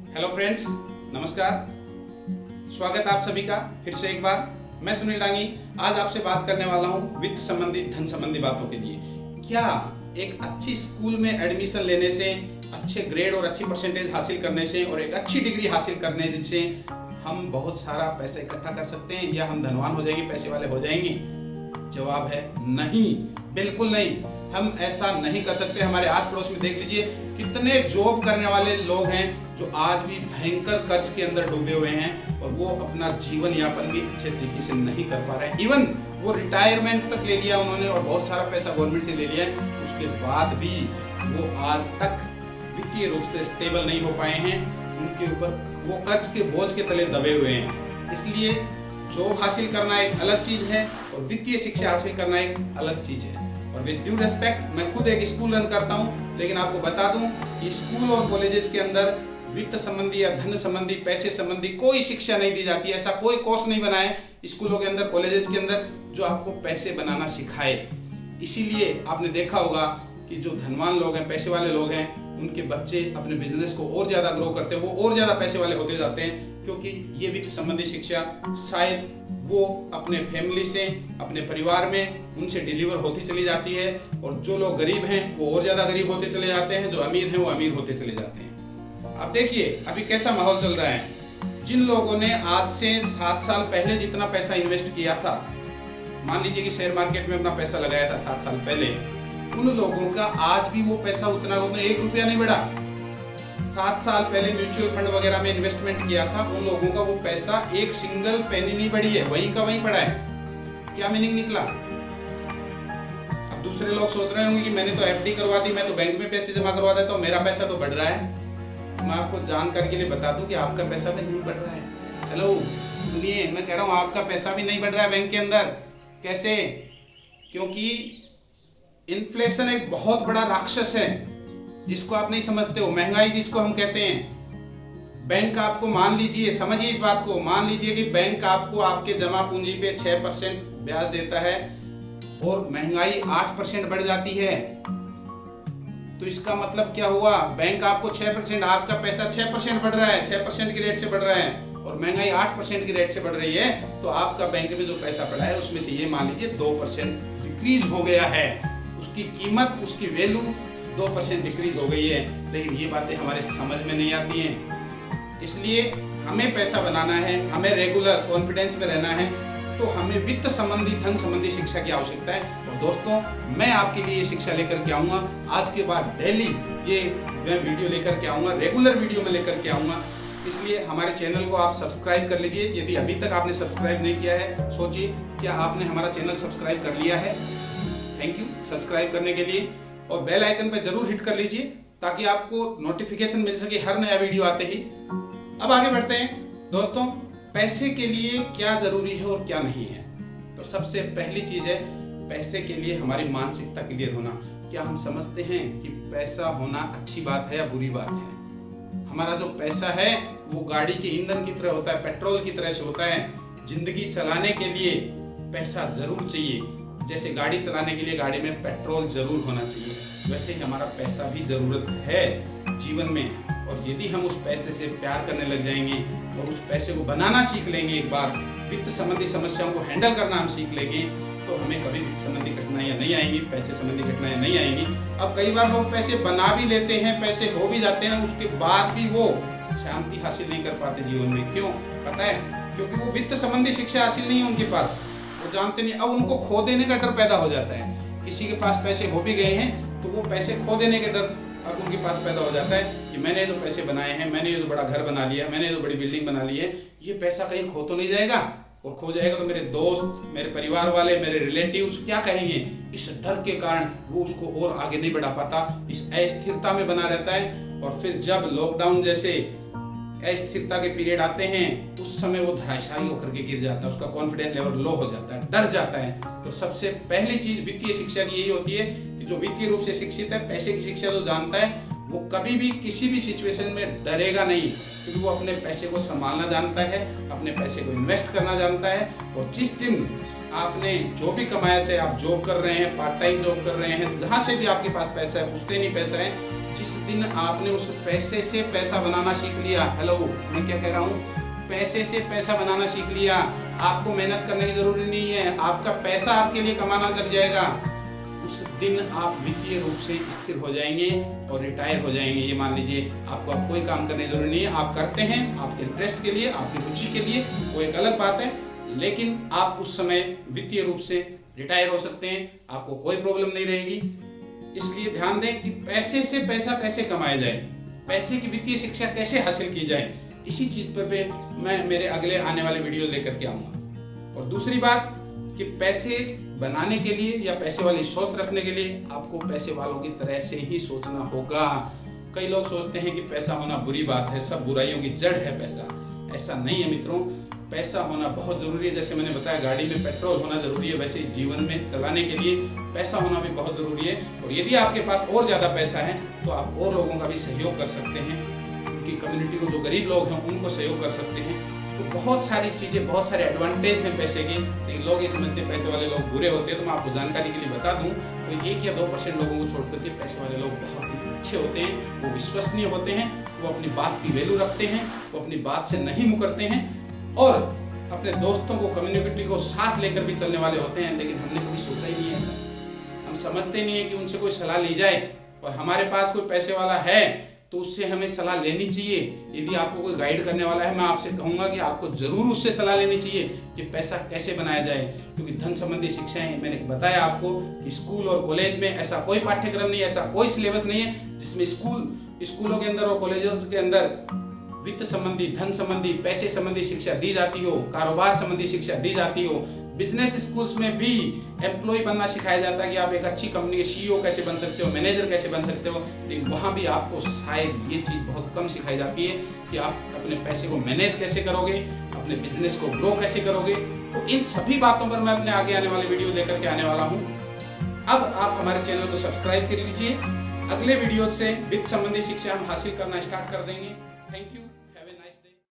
Hello friends, नमस्कार। स्वागत आप सभी का फिर से एक बार। मैं सुनील डांगी आज आपसे बात करने वाला हूं वित्त संबंधी, धन संबंधी बातों के लिए। क्या एक अच्छी स्कूल में एडमिशन लेने से, अच्छे ग्रेड और अच्छी परसेंटेज हासिल करने से और एक अच्छी डिग्री हासिल करने से हम बहुत सारा पैसा इकट्ठा कर सकते हैं या हम धनवान हो जाएंगे, पैसे वाले हो जाएंगे? जवाब है नहीं, बिल्कुल नहीं। हम ऐसा नहीं कर सकते। हमारे आस पड़ोस में देख लीजिए कितने जॉब करने वाले लोग हैं जो आज भी भयंकर कर्ज के अंदर डूबे हुए हैं और वो अपना जीवन यापन भी अच्छे तरीके से नहीं कर पा रहे हैं। इवन वो रिटायरमेंट तक ले लिया उन्होंने और बहुत सारा पैसा गवर्नमेंट से ले लिया है, उसके बाद भी वो आज तक वित्तीय रूप से स्टेबल नहीं हो पाए हैं। उनके ऊपर वो कर्ज के बोझ के तले दबे हुए हैं। इसलिए जॉब हासिल करना एक अलग चीज है और वित्तीय शिक्षा हासिल करना एक अलग चीज है। और विद ड्यू रेस्पेक्ट, मैं खुद एक स्कूल रन करता हूं, लेकिन आपको बता दूं कि स्कूल और कॉलेजेस के अंदर वित्त संबंधी या धन संबंधी, पैसे संबंधी कोई शिक्षा नहीं दी जाती है। ऐसा कोई कोर्स नहीं बना है स्कूलों के अंदर, कॉलेजेस के अंदर जो आपको पैसे बनाना सिखाए। इसीलिए आपने देखा होगा कि जो धनवान लोग हैं, पैसे वाले लोग हैं, उनके बच्चे अपने बिजनेस को और ज्यादा ग्रो करते हैं, वो और ज्यादा पैसे वाले होते जाते हैं, क्योंकि ये वित्त संबंधी शिक्षा शायद वो अपने फैमिली से, अपने परिवार में उनसे डिलीवर होती चली जाती है। और जो लोग गरीब हैं वो और ज्यादा गरीब होते चले जाते हैं, जो अमीर हैं वो अमीर होते चले जाते हैं। अब देखिए अभी कैसा माहौल चल रहा है। जिन लोगों ने आज से 7 साल पहले जितना पैसा इन्वेस्ट किया था, मान लीजिए कि शेयर मार्केट में अपना पैसा लगाया था 7 साल पहले, उन लोगों का आज भी वो पैसा उतना 1 रुपया नहीं बढ़ा। 7 साल पहले म्यूचुअल फंड वगैरह में इन्वेस्टमेंट किया था, उन लोगों का वो पैसा एक सिंगल पेनी नहीं बढ़ी है, वहीं का वहीं पड़ा है। क्या मीनिंग निकला? अब दूसरे लोग सोच रहे होंगे कि मैंने तो एफडी करवा दी, मैं तो बैंक में पैसे जमा करवा देता हूँ, मेरा पैसा तो बढ़ रहा है। मैं आपको जानकारी के लिए बता दूं कि आपका पैसा भी नहीं बढ़ रहा है। हेलो सुनिए, मैं कह रहा हूँ आपका पैसा भी नहीं बढ़ रहा है बैंक के अंदर। कैसे? क्योंकि इन्फ्लेशन एक बहुत बड़ा राक्षस है जिसको आप नहीं समझते हो, महंगाई जिसको हम कहते हैं। बैंक आपको, मान लीजिए, समझिए इस बात को, मान लीजिए कि बैंक आपको आपके जमा पूंजी पे 6% ब्याज देता है और महंगाई 8% बढ़ जाती है, तो इसका मतलब क्या हुआ? बैंक आपको 6%, आपका पैसा 6% बढ़ रहा है, 6% की रेट से बढ़ रहा है और महंगाई 8% की रेट से बढ़ रही है, तो आपका बैंक में जो पैसा पड़ा है उसमें से ये मान लीजिए 2% डिक्रीज हो गया है। उसकी कीमत, उसकी वैल्यू 2% डिक्रीज हो गई है। लेकिन ये बातें हमारे समझ में नहीं आती हैं। इसलिए हमें पैसा बनाना है, हमें रेगुलर कॉन्फिडेंस में रहना है, तो हमें वित्त संबंधी, धन संबंधी शिक्षा की आवश्यकता है। और दोस्तों, मैं आपके लिए ये शिक्षा लेकर के आऊंगा। आज के बाद डेली ये मैं वीडियो लेकर के आऊंगा, रेगुलर वीडियो में लेकर के आऊंगा। इसलिए हमारे चैनल को आप सब्सक्राइब कर लीजिए। यदि अभी तक आपने सब्सक्राइब नहीं किया है, सोचिए क्या आपने हमारा चैनल सब्सक्राइब कर लिया है? थैंक यू सब्सक्राइब करने के लिए, और बेल आइकन पर जरूर हिट कर लीजिए ताकि आपको नोटिफिकेशन मिल सके हर नया वीडियो आते ही। अब आगे बढ़ते हैं दोस्तों, पैसे के लिए क्या जरूरी है और क्या नहीं है। तो सबसे पहली चीज है, पैसे के लिए हमारी मानसिकता क्लियर होना। क्या हम समझते हैं कि पैसा होना अच्छी बात है या बुरी बात है? हमारा जो पैसा है वो गाड़ी के ईंधन की तरह होता है, पेट्रोल की तरह से होता है। जिंदगी चलाने के लिए पैसा जरूर चाहिए। जैसे गाड़ी चलाने के लिए गाड़ी में पेट्रोल जरूर होना चाहिए, वैसे ही हमारा पैसा भी जरूरत है जीवन में। और यदि हम उस पैसे से प्यार करने लग जाएंगे और उस पैसे को बनाना सीख लेंगे, एक बार वित्त संबंधी समस्याओं को हैंडल करना हम सीख लेंगे, तो हमें कभी वित्त संबंधी कठिनाइयां नहीं आएंगी, पैसे संबंधी कठिनाइयां नहीं आएंगी। अब कई बार लोग पैसे बना भी लेते हैं, पैसे हो भी जाते हैं, उसके बाद भी वो शांति हासिल नहीं कर पाते जीवन में। क्यों? पता है? क्योंकि वो वित्त संबंधी शिक्षा हासिल नहीं है उनके पास, वो जानते नहीं। अब उनको खो देने का डर पैदा हो जाता है। किसी के पास पैसे हो भी गए हैं तो वो पैसे खो देने के डर अब उनके पास पैदा हो जाता है कि मैंने जो पैसे बनाए हैं, मैंने ये जो बड़ा घर बना लिया, मैंने जो बड़ी बिल्डिंग बना ली है, ये पैसा कहीं खो तो नहीं जाएगा? और खो जाएगा तो मेरे दोस्त, मेरे परिवार वाले, मेरे रिलेटिव्स क्या कहेंगे? इस डर के कारण वो उसको और आगे नहीं बढ़ा पाता, इस अस्थिरता में बना रहता है। और फिर जब लॉकडाउन जैसे अस्थिरता के पीरियड आते हैं, उस समय वो धराशायी होकर के गिर जाता है, उसका कॉन्फिडेंस लेवल लो हो जाता है, डर जाता है। तो सबसे पहली चीज वित्तीय शिक्षा की यही होती है कि जो वित्तीय रूप से शिक्षित है, पैसे की शिक्षा जो जानता है, वो कभी भी किसी भी सिचुएशन में डरेगा नहीं, क्योंकि वो अपने पैसे को संभालना जानता है, अपने पैसे को इन्वेस्ट करना जानता है। और जिस दिन आपने जो भी कमाया, चाहे आप जॉब कर रहे हैं, पार्ट टाइम जॉब कर रहे हैं, जहां से भी आपके पास पैसा है, पुश्तैनी पैसा है, जिस दिन आपने उस पैसे से पैसा बनाना सीख लिया, हेलो मैं क्या कह रहा हूँ, पैसे से पैसा बनाना सीख लिया, आपको मेहनत करने की जरूरी नहीं है, आपका पैसा आपके लिए कमाना लग जाएगा, उस दिन आप वित्तीय रूप से स्थिर हो जाएंगे और रिटायर हो जाएंगे। ये मान लीजिए आपको अब कोई काम करने की जरूरी नहीं है, आप करते हैं आपके इंटरेस्ट के लिए, आपकी रुचि के लिए, वो एक अलग बात है, लेकिन आप उस समय वित्तीय रूप से रिटायर हो सकते हैं, आपको कोई प्रॉब्लम नहीं रहेगी। इसलिए ध्यान दें कि पैसे से पैसा कैसे कमाया जाए, पैसे की वित्तीय शिक्षा कैसे हासिल की जाए, इसी चीज पर मैं मेरे अगले आने वाले वीडियो लेकर के आऊंगा। और दूसरी बात कि पैसे बनाने के लिए या पैसे वाली सोच रखने के लिए आपको पैसे वालों की तरह से ही सोचना होगा। कई लोग सोचते हैं कि पैसा होना बुरी बात है, सब बुराइयों की जड़ है पैसा। ऐसा नहीं है मित्रों, पैसा होना बहुत जरूरी है। जैसे मैंने बताया गाड़ी में पेट्रोल होना जरूरी है, वैसे जीवन में चलाने के लिए पैसा होना भी बहुत जरूरी है। और यदि आपके पास और ज्यादा पैसा है तो आप और लोगों का भी सहयोग कर सकते हैं, उनकी कम्युनिटी को, जो गरीब लोग हैं उनको सहयोग कर सकते हैं। तो बहुत सारी चीजें, बहुत सारे एडवांटेज हैं पैसे के, लेकिन लोग ये समझते हैं पैसे वाले लोग बुरे होते हैं। तो मैं आपको जानकारी के लिए बता दूं, कोई 1 या 2% लोगों को छोड़कर के पैसे वाले लोग बहुत ही अच्छे होते हैं, वो विश्वसनीय होते हैं, वो अपनी बात की वैल्यू रखते हैं, वो अपनी बात से नहीं मुकरते हैं और अपने दोस्तों को, कम्युनिटी को साथ लेकर भी चलने वाले होते हैं। लेकिन हमने कभी सोचा ही नहीं है ऐसा, हम समझते नहीं है कि उनसे कोई सलाह ली जाए। और हमारे पास कोई पैसे वाला है तो उससे हमें सलाह लेनी चाहिए। यदि आपको कोई गाइड करने वाला है, मैं आपसे कहूंगा कि आपको जरूर उससे सलाह लेनी चाहिए कि पैसा कैसे बनाया जाए। क्योंकि धन संबंधी शिक्षाएं, मैंने बताया आपको कि स्कूल और कॉलेज में ऐसा कोई पाठ्यक्रम नहीं है, ऐसा कोई सिलेबस नहीं है जिसमें स्कूलों के अंदर और कॉलेजों के अंदर वित्त संबंधी, धन संबंधी, पैसे संबंधी शिक्षा दी जाती हो, कारोबार संबंधी शिक्षा दी जाती हो। बिजनेस स्कूल्स में भी एम्प्लॉय बनना सिखाया जाता है कि आप एक अच्छी कंपनी के CEO कैसे बन सकते हो, मैनेजर कैसे बन सकते हो। लेकिन वहाँ भी आपको शायद ये चीज़ बहुत कम सिखाई जाती है कि आप अपने पैसे को मैनेज कैसे करोगे, अपने बिजनेस को ग्रो कैसे करोगे। तो इन सभी बातों पर मैं अपने आगे आने वाले वीडियो लेकर के आने वाला हूँ। अब आप हमारे चैनल को सब्सक्राइब कर लीजिए। अगले वीडियो से वित्त संबंधी शिक्षा हम हासिल करना स्टार्ट कर देंगे। Thank you.